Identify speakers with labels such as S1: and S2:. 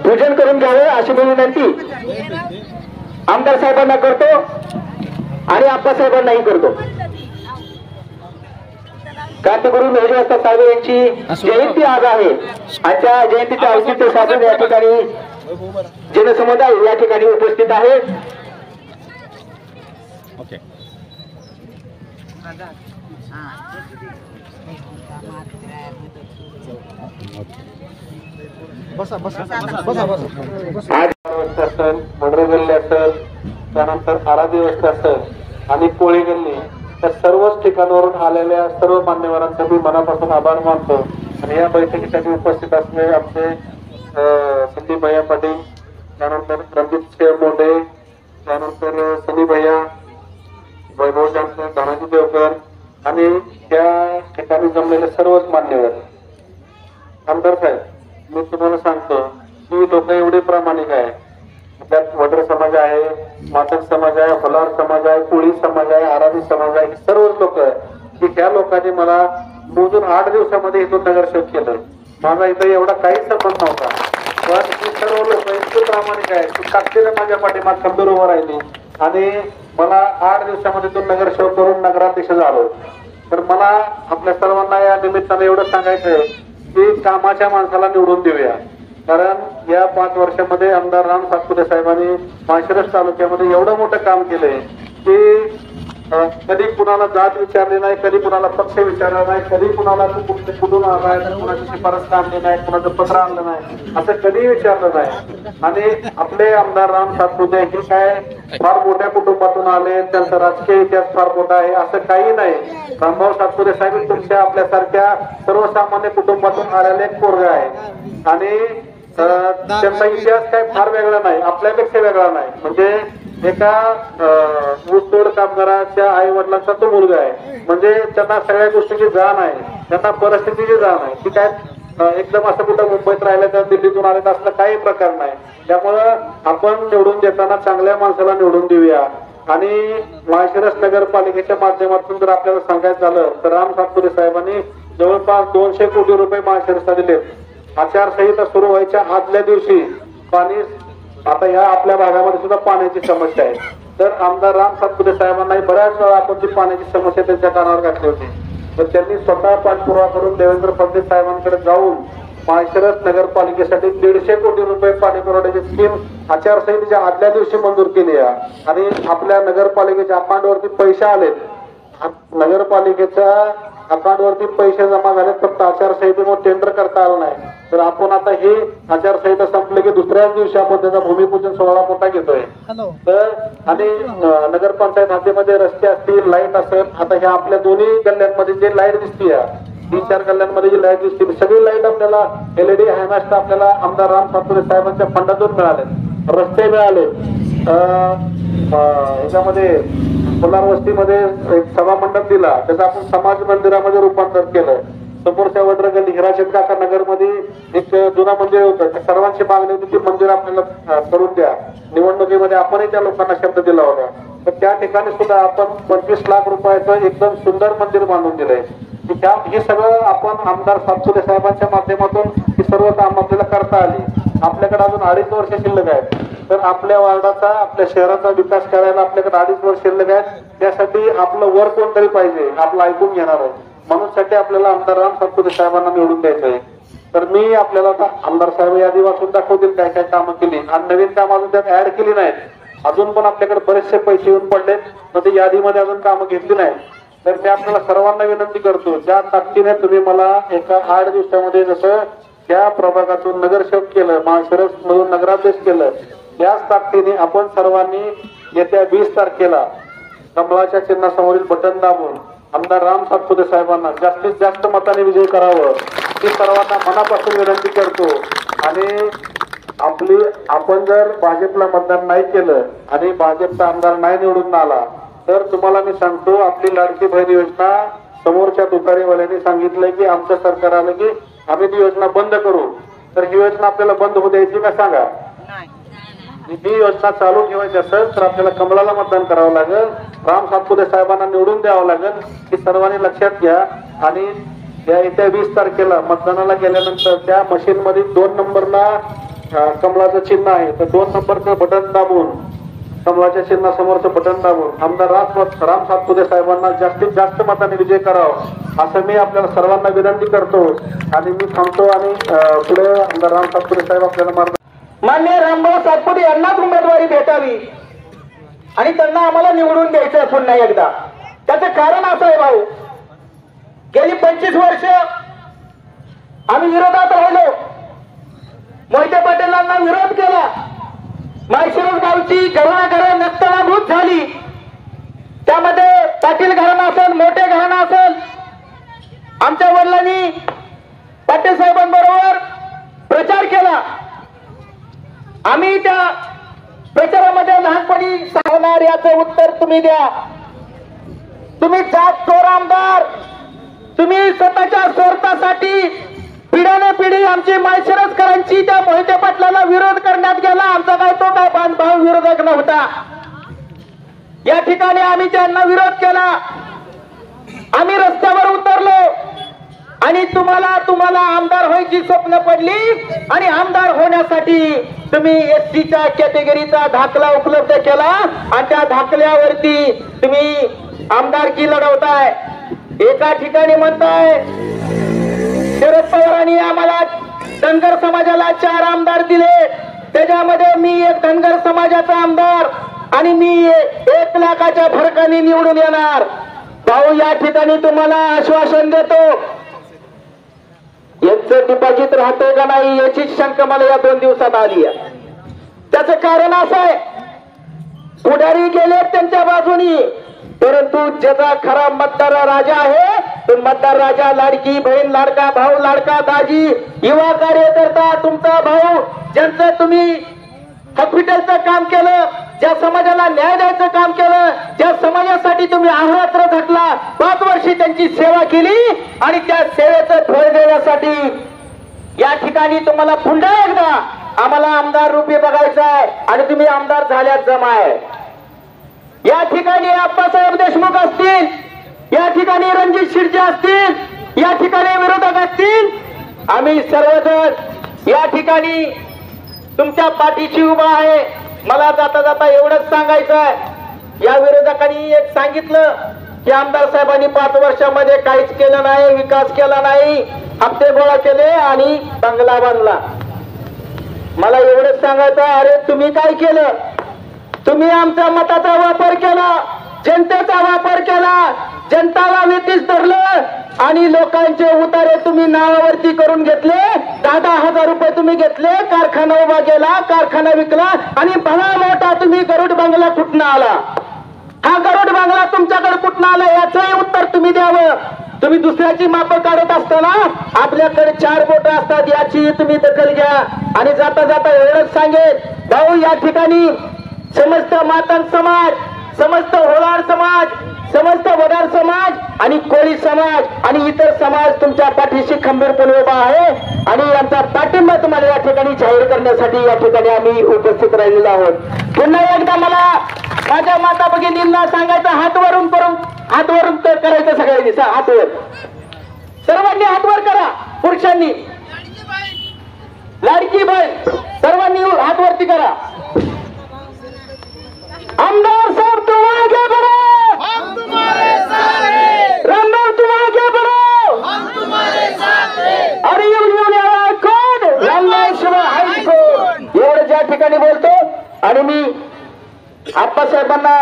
S1: पूजन करून घ्यावे अशी मी विनंती आमदार साहेबांना करतो आणि आप्पासाहेबांनाही करतो। क्रांतिगुरु मेहरबान साहेब यांची जयंती आज आहे आणि त्या जयंतीच्या औचित्य साधून या ठिकाणी जनसमुदाय या ठिकाणी उपस्थित आहे।
S2: बसा बसा बसा बसा।
S1: आज असेल, मंडळ गल्ली असेल, त्यानंतर आराधी वस्ती असेल आणि कोळी गल्ली, त्या सर्वच ठिकाणावरून आलेल्या सर्व मान्यवरांचा मी मनापासून आभार मानतो। आणि या बैठकीसाठी उपस्थित असलेले आमचे संदीप भैया पाटील, त्यानंतर रणजित मोठे, त्यानंतर सनी भैया, वैभव जानकर, धनाजी देवकर आणि त्या ठिकाणी जमलेले सर्वच मान्यवर। आमदार साहेब, मी तुम्हाला सांगतो की लोक एवढे प्रामाणिक आहे, त्यात वडर समाज आहे, मातक समाज आहे, होलार समाज आहे, कोळी समाज आहे, आराधी समाज आहे, सर्वच लोक की त्या लोकांनी मला मोजून 8 दिवसामध्ये इथून नगरसेवक केलं। माझा इथं एवढा काही संबंध नव्हता, पण ही सर्व लोक इतके प्रामाणिक आहे की ताकदीने माझ्या पाठीमाग खंबीर उभं राहिली आणि मला 8 दिवसामध्ये इथून नगरसेवक करून नगराध्यक्ष झालो। तर मला आपल्या सर्वांना या निमित्ताने एवढं सांगायचं आहे की कामाच्या माणसाला निवडून देऊया, कारण या 5 वर्षामध्ये आमदार राम सातपुते साहेबांनी माळशिरस तालुक्यामध्ये एवढं मोठं काम केलंय की कधी कुणाला जात विचारली नाही, कधी कुणाला पक्ष विचारला नाही, कधी कुणाला कुठून आलाय, कुणाची शिफारस आणली नाही, कुणाचं पत्र आणलं नाही, असं कधी विचारलं नाही। आणि आपले आमदार राम सातपुते हे काय फार मोठ्या कुटुंबातून आले, त्यांचा राजकीय इतिहास फार मोठा आहे असं काही नाही। रामभाऊ सातपुते साहेब तुमच्या आपल्यासारख्या सर्वसामान्य कुटुंबातून आलेले एक पोरगा आहे आणि त्यांचा इतिहास काय फार वेगळा नाही, आपल्यापेक्षा वेगळा नाही। म्हणजे एका ऊसतोड कामगाराच्या आई वडिलांचा तो मुलगा आहे, म्हणजे त्यांना सगळ्या गोष्टीची जाण आहे, त्यांना परिस्थितीची जाण आहे की काय एकदम असं कुठं मुंबईत राहिलं तर दिल्लीतून आले असलं काही प्रकार नाही। त्यामुळं आपण निवडून देताना चांगल्या माणसाला निवडून देऊया। आणि माळशिरस नगरपालिकेच्या माध्यमातून जर आपल्याला सांगायचं झालं तर राम सातपुते साहेबांनी जवळपास 200 कोटी रुपये माळशिरसला दिले। आचारसंहिता सुरू व्हायच्या आदल्या दिवशी पाणी, आता या आपल्या भागामध्ये सुद्धा पाण्याची समस्या आहे, तर आमदार राम सातपुते साहेबांनाही बऱ्याच वेळा आपण ती पाण्याची समस्या त्यांच्या कानावर घातली होती, तर त्यांनी स्वतः पाठपुरावा करून देवेंद्र फडणवीस साहेबांकडे जाऊन माळशिरस नगरपालिकेसाठी 150 कोटी रुपये पाणी पुरवठ्याची स्कीम आचारसंहितेच्या आदल्या दिवशी मंजूर केली आहे। आणि आपल्या नगरपालिकेच्या अकाउंटवरती पैसे आले, नगरपालिकेच्या अकाउंटवरती पैसे जमा झाले, फक्त आचारसंहितेमुळे टेंडर करता आलं नाही। तर आपण आता ही आचारसंहिता संपली की दुसऱ्याच दिवशी आपण त्याचा भूमिपूजन सोहळा मोठा घेतोय। तर आणि नगरपंचायत हद्दीमध्ये रस्ते असतील, लाईट असेल, आता ह्या आपल्या दोन्ही गल्ल्यांमध्ये जे लाईट दिसते, 3-4 गल्ल्यांमध्ये जी लाईट दिसते, सगळी लाईट आपल्याला LED हायमास्ट आपल्याला आमदार राम सातपुते साहेबांच्या फंडातून मिळाले, रस्ते मिळाले। ह्याच्यामध्ये कोलार वस्तीमध्ये एक सभा मंडप दिला, त्याचं आपण समाज मंदिरामध्ये रूपांतर केलं। समोरच्या वडर गल्ली हिराचंद काका नगर मध्ये एक जुना मंदिर होतं, त्या सर्वांची मागणी होती की मंदिर आपल्याला करून द्या, निवडणुकीमध्ये आपणही त्या लोकांना शब्द दिला होता। तर त्या ठिकाणी सुद्धा आपण 25 लाख रुपयाचं एकदम सुंदर मंदिर बांधून दिलंय। हे सगळं आपण आमदार सातपुते साहेबांच्या माध्यमातून ही सर्व काम आपल्याला करता आली। आपल्याकडे अजून 2.5 वर्ष शिल्लक आहेत, तर आपल्या वार्डाचा, आपल्या शहराचा विकास करायला आपल्याकडे 2.5 वर्ष शिल्लक आहेत। त्यासाठी आपलं वर कोणतरी पाहिजे, आपलं ऐकून घेणार आहे, म्हणून साठी आपल्याला आमदार राम सातपुते साहेबांना निवडून द्यायचं आहे। तर मी आपल्याला आता आमदार साहेब यादी वाचून दाखवतील काय काय कामं केली आणि नवीन काम अजून त्यात ऍड केली नाहीत। अजून पण आपल्याकडे बरेचसे पैसे येऊन पडलेत, तर ते यादीमध्ये अजून कामं घेतली नाही। तर मी आपल्याला सर्वांना विनंती करतो, ज्या ताकदीने तुम्ही मला एका 8 दिवसामध्ये जसं त्या प्रभागातून नगरसेवक केलं, माळशिरस मधून नगराध्यक्ष केलं, त्याच ताकदीने आपण सर्वांनी येत्या 20 तारखेला कमळाच्या चिन्हासमोरील बटन दाबून आमदार राम सातपुते साहेबांना जास्तीत जास्त मताने विजयी करावं ही सर्वांना मनापासून विनंती करतो। आणि आपण जर भाजपला मतदान नाही केलं आणि भाजपचा आमदार नाही निवडून आला तर तुम्हाला मी सांगतो, आपली लाडकी बहीण योजना समोरच्या दुकानीवाल्यांनी सांगितलंय की आमचं सरकार आलं की आम्ही ती योजना बंद करू, तर ही योजना आपल्याला बंद होऊ द्यायची का सांगा? ही योजना चालू ठेवायची असेल तर आपल्याला कमळाला मतदान करावं लागेल, राम सातपुते साहेबांना निवडून द्यावं लागेल, ही सर्वांनी लक्षात घ्या। आणि या येत्या 20 तारखेला मतदानाला गेल्यानंतर त्या मशीन मध्ये 2 नंबरला कमळाचं चिन्ह आहे तर 2 नंबरचं बटन दाबून कमळाच्या चिन्हासमोरचं बटन दाबून आमदार राम सातपुते साहेबांना जास्तीत जास्त मताने विजय करावा असं मी आपल्याला सर्वांना विनंती करतो आणि मी थांबतो आणि पुढे आमदार राम सातपुते साहेब आपल्याला
S3: मान्य रामभाऊ सातपुते यांनाच उमेदवारी भेटावी आणि त्यांना आम्हाला निवडून द्यायचं पुन्हा एकदा. त्याचं कारण असं आहे भाऊ, गेली 25 वर्ष आम्ही विरोधात राहिलो, मोहिते पाटीलांना विरोध केला, माळशिरस गावची घराघरं नस्तनाभूत झाली. त्यामध्ये पाटील घराणं असेल, मोठे घराणं असेल, आमच्या वडिलांनी पाटील साहेबांबरोबर प्रचार केला. आम्ही त्या प्रचारामध्ये लहानपणी सांगणार याचं उत्तर तुम्ही द्या. तुम्ही जात चोर आमदार, तुम्ही स्वतःच्या स्वार्थासाठी पिढ्याने पिढी आमची माळशिरसकरांची त्या मोहिते पाटलाला विरोध करण्यात गेला. आमचा काय तो काय भाव विरोधक नव्हता. या ठिकाणी आम्ही त्यांना विरोध केला, आम्ही रस्त्यावर उतरलो आणि तुम्हाला आमदार व्हायची स्वप्न पडली आणि आमदार होण्यासाठी तुम्ही एसटीच्या कॅटेगरीचा दाखला उपलब्ध केला आणि त्या दाखल्यावरती तुम्ही आमदारकी लढवताय. एका ठिकाणी म्हणताय शरद पवारांनी आम्हाला धनगर समाजाला 4 आमदार दिले, त्याच्यामध्ये मी एक धनगर समाजाचा आमदार आणि मी 1 लाखाच्या फरकाने निवडून येणार. भाऊ या ठिकाणी तुम्हाला आश्वासन देतो, यांचं डिपॉझिट राहतंय का नाही याची शंका मला या 2 दिवसात आली आहे. त्याचं कारण असं आहे, पुढारी गेले त्यांच्या बाजूनी, परंतु ज्याचा खरा मतदार राजा आहे तो मतदार राजा लाडकी बहीण, लाडका भाऊ, लाडका दाजी, युवा कार्यकर्ता, तुमचा भाऊ, ज्यांचं तुम्ही हॉस्पिटलचं काम केलं, ज्या समाजाला न्याय द्यायचं काम केलं, ज्या समाजासाठी तुम्ही अहोरात्र झटला, 5 वर्षी त्यांची सेवा केली आणि त्या सेवेचं फळ देण्यासाठी या ठिकाणी तुम्हाला पुन्हा एकदा आम्हाला आमदार रूपी बघायचं आहे आणि तुम्ही आमदार झाल्यात जमाय. या ठिकाणी आप्पासाहेब देशमुख असतील, या ठिकाणी रणजित शिर्के असतील, या ठिकाणी विरोधक असतील, आम्ही सर्वजण या ठिकाणी तुमच्या पाठीशी उभा आहे. मला जाता जाता एवढंच सांगायचं आहे, या विरोधकांनी एक सांगितलं की आमदार साहेबांनी 5 वर्षामध्ये काहीच केलं नाही, विकास केला नाही, हप्ते गोळा केले आणि बंगला बांधला. मला एवढंच सांगायचं, अरे तुम्ही काय केलं? तुम्ही आमच्या मताचा वापर केला, जनतेचा वापर केला, जनताला वेठीस धरलं आणि लोकांचे उतारे तुम्ही नावावरती करून घेतले. 10,000 हजार रुपये तुम्ही घेतले, कारखाना उभा केला, कारखाना विकला आणि भला मोठा तुम्ही गरुड बंगला कुठनं आला? हा गरुड बंगला तुमच्याकडे कुठनं आला याचंही उत्तर तुम्ही द्यावं. तुम्ही दुसऱ्याची मापं काढत असताना आपल्याकडे 4 बोट असतात, याची तुम्ही दखल घ्या. आणि जाता जाता एवढंच सांगेल भाऊ, या ठिकाणी समस्त मातंग समाज, समस्त होलार समाज, समस्त वडार समाज आणि कोळी समाज आणि इतर समाज तुमच्या पाठीशी खंबीरपणे उभा आहे आणि आमचा पाठिंबा तुम्हाला या ठिकाणी जाहीर करण्यासाठी या ठिकाणी आम्ही उपस्थित राहिलेलो आहोत. पुन्हा एकदा मला माझ्या माता भगिनींना सांगायचं, हातवरून करायचं सगळ्यांनी, हातवर सर्वांनी हातवर करा. पुरुषांनी लाडकी बहीण सर्वांनी हातवरती करा. आमदार साहब तुम आगे बढ़ो, हम तुम्हारे साथ हैं. रामभाऊ तुम आगे बढ़ो, हम तुम्हारे साथ हैं. अरे येऊन कोण रामभाऊ शिवाय हायकोर्ट एवढं ज्या ठिकाणी बोलतो आणि मी आप्पासाहेबांना